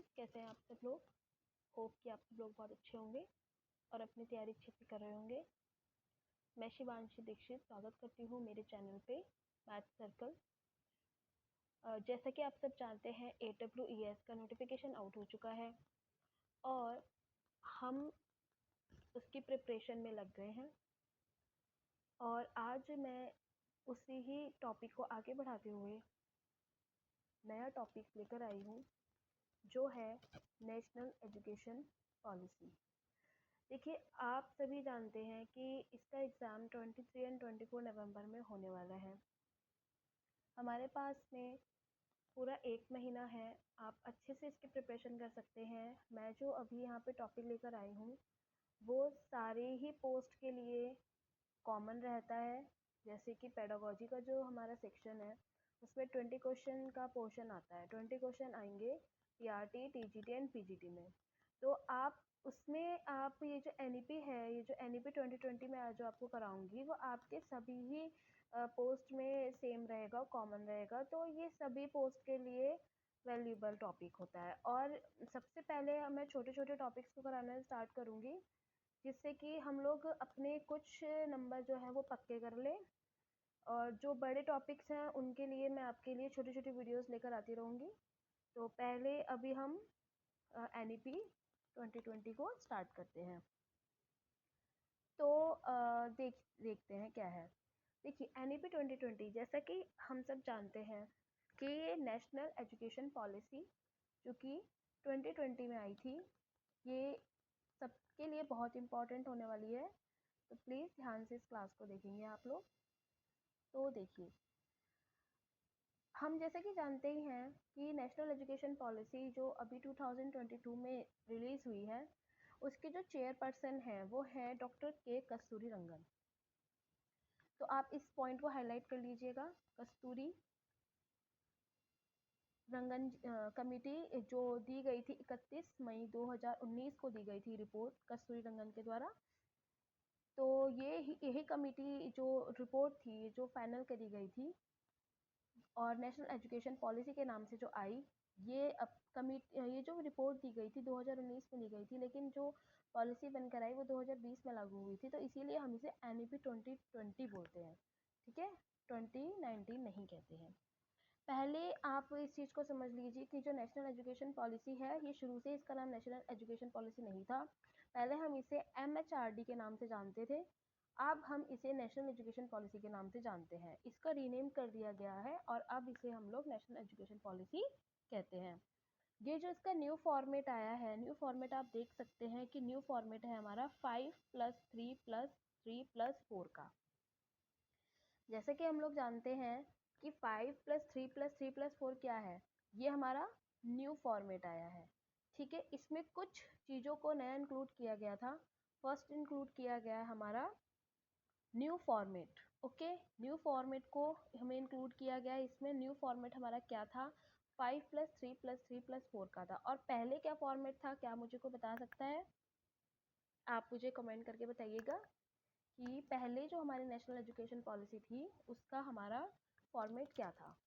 Everyone, कैसे हैं आप सब लोग। होप कि आप सब लोग बहुत अच्छे होंगे और अपनी तैयारी अच्छे से कर रहे होंगे। मैं शिवांशी दीक्षित स्वागत करती हूँ मेरे चैनल पे मैथ सर्कल। जैसा कि आप सब जानते हैं AWES का नोटिफिकेशन आउट हो चुका है और हम उसकी प्रिपरेशन में लग गए हैं। और आज मैं उसी ही टॉपिक को आगे बढ़ाते हुए नया टॉपिक लेकर आई हूँ, जो है नेशनल एजुकेशन पॉलिसी। देखिए, आप सभी जानते हैं कि इसका एग्ज़ाम 23 एंड 24 नवंबर में होने वाला है। हमारे पास में पूरा 1 महीना है, आप अच्छे से इसकी प्रिपरेशन कर सकते हैं। मैं जो अभी यहाँ पे टॉपिक लेकर आई हूँ वो सारे ही पोस्ट के लिए कॉमन रहता है। जैसे कि पेडागोजी का जो हमारा सेक्शन है उसमें 20 क्वेश्चन का पोर्शन आता है। 20 क्वेश्चन आएंगे TRT, TGT एंड PGT में। तो आप उसमें आप ये जो NEP है, ये जो NEP 2020 में आज जो आपको कराऊंगी वो आपके सभी ही पोस्ट में सेम रहेगा, कॉमन रहेगा। तो ये सभी पोस्ट के लिए वैल्यूएबल टॉपिक होता है। और सबसे पहले मैं छोटे छोटे टॉपिक्स को कराना स्टार्ट करूँगी, जिससे कि हम लोग अपने कुछ नंबर जो है वो पक्के कर लें। और जो बड़े टॉपिक्स हैं उनके लिए मैं आपके लिए छोटी छोटी वीडियोस लेकर आती रहूँगी। तो पहले अभी हम NEP 2020 को स्टार्ट करते हैं। तो देखते हैं क्या है। देखिए, NEP 2020 जैसा कि हम सब जानते हैं कि ये नेशनल एजुकेशन पॉलिसी जो कि 2020 में आई थी, ये सबके लिए बहुत इम्पॉर्टेंट होने वाली है। तो प्लीज़ ध्यान से इस क्लास को देखेंगे आप लोग। तो देखिए, हम जैसे कि जानते ही हैं कि नेशनल एजुकेशन पॉलिसी जो अभी 2022 में रिलीज़ हुई है, उसके जो चेयरपर्सन है वो है डॉक्टर के कस्तूरी रंगन। तो आप इस पॉइंट को हाईलाइट कर लीजिएगा। कस्तूरी रंगन कमेटी जो दी गई थी 31 मई 2019 को दी गई थी रिपोर्ट कस्तूरी रंगन के द्वारा। तो यही कमेटी जो रिपोर्ट थी जो फाइनल करी गई थी और नेशनल एजुकेशन पॉलिसी के नाम से जो आई, ये जो रिपोर्ट दी गई थी 2019 में दी गई थी, लेकिन जो पॉलिसी बनकर आई वो 2020 में लागू हुई थी। तो इसीलिए हम इसे NEP 2020 बोलते हैं, ठीक है, 2019 नहीं कहते हैं। पहले आप इस चीज़ को समझ लीजिए कि जो नेशनल एजुकेशन पॉलिसी है, ये शुरू से इसका नाम नेशनल एजुकेशन पॉलिसी नहीं था। पहले हम इसे MHRD के नाम से जानते थे, अब हम इसे नेशनल एजुकेशन पॉलिसी के नाम से जानते हैं। इसका रीनेम कर दिया गया है और अब इसे हम लोग नेशनल एजुकेशन पॉलिसी कहते हैं। ये जो इसका न्यू फॉर्मेट आया है, न्यू फॉर्मेट आप देख सकते हैं कि न्यू फॉर्मेट है हमारा 5+3+3+4 का। जैसे कि हम लोग जानते हैं कि 5+3+3+4 क्या है, ये हमारा न्यू फॉर्मेट आया है, ठीक है। इसमें कुछ चीज़ों को नया इंक्लूड किया गया था। फर्स्ट इंक्लूड किया गया है हमारा new format, okay. New format को हमें इंक्लूड किया गया है। इसमें न्यू फॉर्मेट हमारा क्या था, 5+3+3+4 का था। और पहले क्या फॉर्मेट था, क्या मुझे को बता सकता है? आप मुझे कमेंट करके बताइएगा कि पहले जो हमारी नेशनल एजुकेशन पॉलिसी थी उसका हमारा फॉर्मेट क्या था।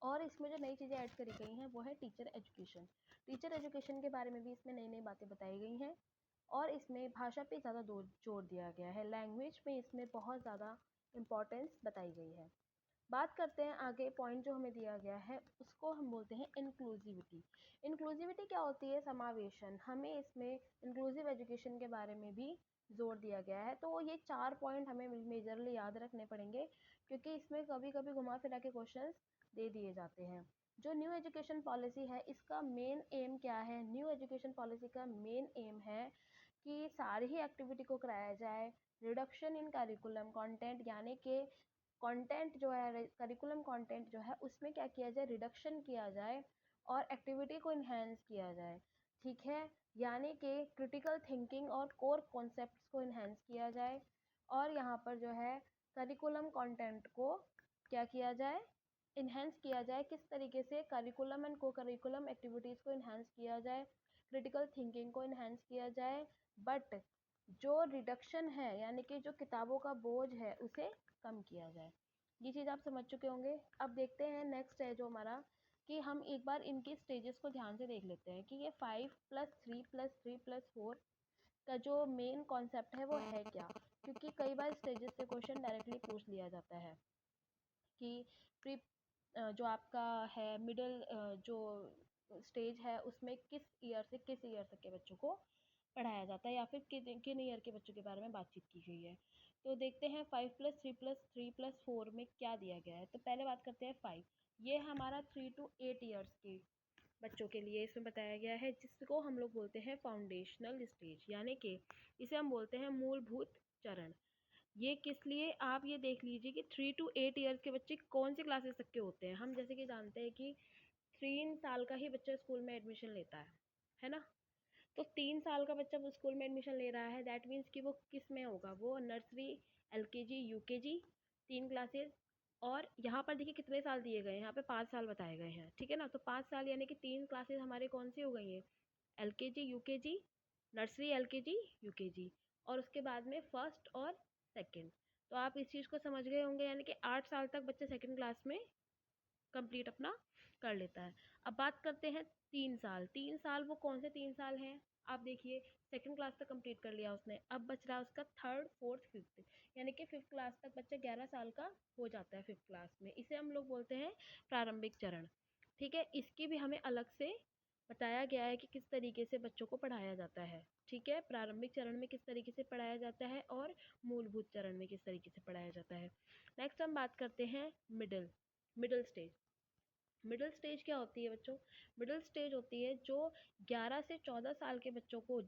और इसमें जो नई चीज़ें ऐड करी गई हैं वो है टीचर एजुकेशन। टीचर एजुकेशन के बारे में भी इसमें नई नई बातें बताई गई हैं और इसमें भाषा पे ज़्यादा जोर दिया गया है। लैंग्वेज पे इसमें बहुत ज़्यादा इम्पॉर्टेंस बताई गई है। बात करते हैं आगे, पॉइंट जो हमें दिया गया है उसको हम बोलते हैं इंक्लूसिविटी। इंक्लूसिविटी क्या होती है? समावेशन। हमें इसमें इंक्लूसिव एजुकेशन के बारे में भी जोर दिया गया है। तो ये 4 पॉइंट हमें मेजरली याद रखने पड़ेंगे, क्योंकि इसमें कभी कभी घुमा फिरा के क्वेश्चंस दे दिए जाते हैं। जो न्यू एजुकेशन पॉलिसी है इसका मेन एम क्या है? न्यू एजुकेशन पॉलिसी का मेन एम है कि सारी ही एक्टिविटी को कराया जाए। रिडक्शन इन करिकुलम कंटेंट, यानी कि कंटेंट जो है, करिकुलम कंटेंट जो है उसमें क्या किया जाए, रिडक्शन किया जाए और एक्टिविटी को इन्हेंस किया जाए, ठीक है। यानी कि क्रिटिकल थिंकिंग और कोर कॉन्सेप्ट्स को इन्हेंस किया जाए। और यहाँ पर जो है करिकुलम कंटेंट को क्या किया जाए, इन्हेंस किया जाए। किस तरीके से? करिकुलम एंड को करिकुलम एक्टिविटीज़ को इन्हेंस किया जाए, क्रिटिकल थिंकिंग को इन्हेंस किया जाए, बट जो रिडक्शन है यानी कि जो किताबों का बोझ है उसे कम किया जाए। ये चीज़ आप समझ चुके होंगे। अब देखते हैं नेक्स्ट है जो हमारा कि हम एक बार इनके स्टेजेस को ध्यान से देख लेते हैं कि ये 5+3+3+4 का जो मेन कॉन्सेप्ट है वो है क्या, क्योंकि कई बार स्टेजेस से क्वेश्चन डायरेक्टली पूछ लिया जाता है कि प्री जो आपका है मिडिल जो स्टेज है उसमें किस ईयर से किस ईयर तक के बच्चों को पढ़ाया जाता है या फिर किन किन ईयर के बच्चों के बारे में बातचीत की गई है। तो देखते हैं 5+3+3+4 में क्या दिया गया है। तो पहले बात करते हैं 5। ये हमारा 3 to 8 ईयर्स के बच्चों के लिए इसमें बताया गया है, जिसको हम लोग बोलते हैं फाउंडेशनल स्टेज, यानी कि इसे हम बोलते हैं मूलभूत चरण। ये किस लिए, आप ये देख लीजिए कि 3 to 8 ईयर्स के बच्चे कौन सी क्लासेस तक के होते हैं। हम जैसे कि जानते हैं कि 3 साल का ही बच्चा स्कूल में एडमिशन लेता है ना। तो 3 साल का बच्चा वो स्कूल में एडमिशन ले रहा है, दैट मीन्स कि वो किस में होगा, वो नर्सरी, एलकेजी, यूकेजी, 3 क्लासेस। और यहाँ पर देखिए कितने साल दिए गए हैं, यहाँ पे 5 साल बताए गए हैं, ठीक है ना। तो 5 साल यानी कि 3 क्लासेस हमारे कौन सी हो गई हैं, LKG, UKG, nursery, LKG, UKG, और उसके बाद में फर्स्ट और सेकंड। तो आप इस चीज़ को समझ गए होंगे, यानी कि 8 साल तक बच्चे सेकंड क्लास में कंप्लीट अपना कर लेता है। अब बात करते हैं 3 साल। 3 साल वो कौन से 3 साल हैं, आप देखिए सेकंड क्लास तक कंप्लीट कर लिया उसने, अब बच रहा है उसका थर्ड, फोर्थ, फिफ्थ, यानी कि फिफ्थ क्लास तक बच्चा 11 साल का हो जाता है फिफ्थ क्लास में। इसे हम लोग बोलते हैं प्रारंभिक चरण, ठीक है। इसकी भी हमें अलग से बताया गया है कि किस तरीके से बच्चों को पढ़ाया जाता है, ठीक है। प्रारंभिक चरण में किस तरीके से पढ़ाया जाता है और मूलभूत चरण में किस तरीके से पढ़ाया जाता है। नेक्स्ट हम बात करते हैं मिडिल स्टेज। मिडिल स्टेज क्या होती है बच्चों, मिडिल स्टेज होती है जो 11 से 14 साल के बच्चों को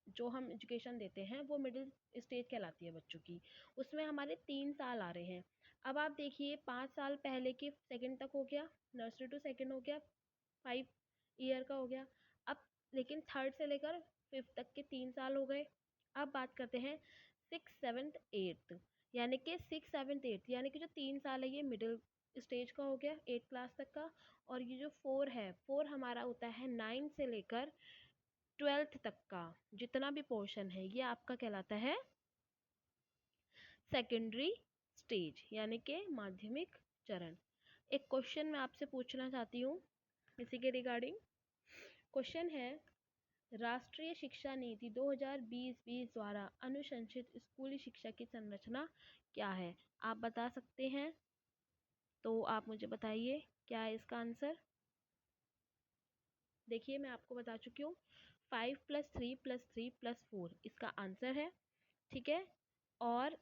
जो हम एजुकेशन देते हैं वो मिडिल स्टेज कहलाती है बच्चों की। उसमें हमारे 3 साल आ रहे हैं। अब आप देखिए 5 साल पहले के सेकंड तक हो गया, नर्सरी टू सेकंड हो गया, 5 ईयर का हो गया। अब लेकिन थर्ड से लेकर फिफ्थ तक के 3 साल हो गए। अब बात करते हैं 6, 7, 8, यानी कि 6, 7, 8 यानी कि जो 3 साल है ये मिडिल स्टेज का हो गया, 8 क्लास तक का। और ये जो 4 है, 4 हमारा होता है 9 से लेकर 12th तक का जितना भी पोर्शन है ये आपका कहलाता है सेकेंडरी स्टेज, यानी कि माध्यमिक चरण। एक क्वेश्चन मैं आपसे पूछना चाहती हूँ इसी के रिगार्डिंग। क्वेश्चन है, राष्ट्रीय शिक्षा नीति 2020-20 द्वारा अनुशंसित स्कूली शिक्षा की संरचना क्या है, आप बता सकते हैं तो आप मुझे बताइए क्या है इसका आंसर। देखिए मैं आपको बता चुकी हूँ 5+3+3+4 इसका आंसर है, ठीक है। और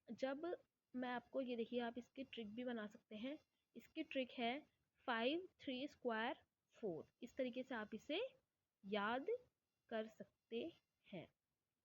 जब मैं आपको ये देखिए आप इसकी ट्रिक भी बना सकते हैं। इसकी ट्रिक है 5, 3 स्क्वायर 4, इस तरीके से आप इसे याद कर सकते हैं।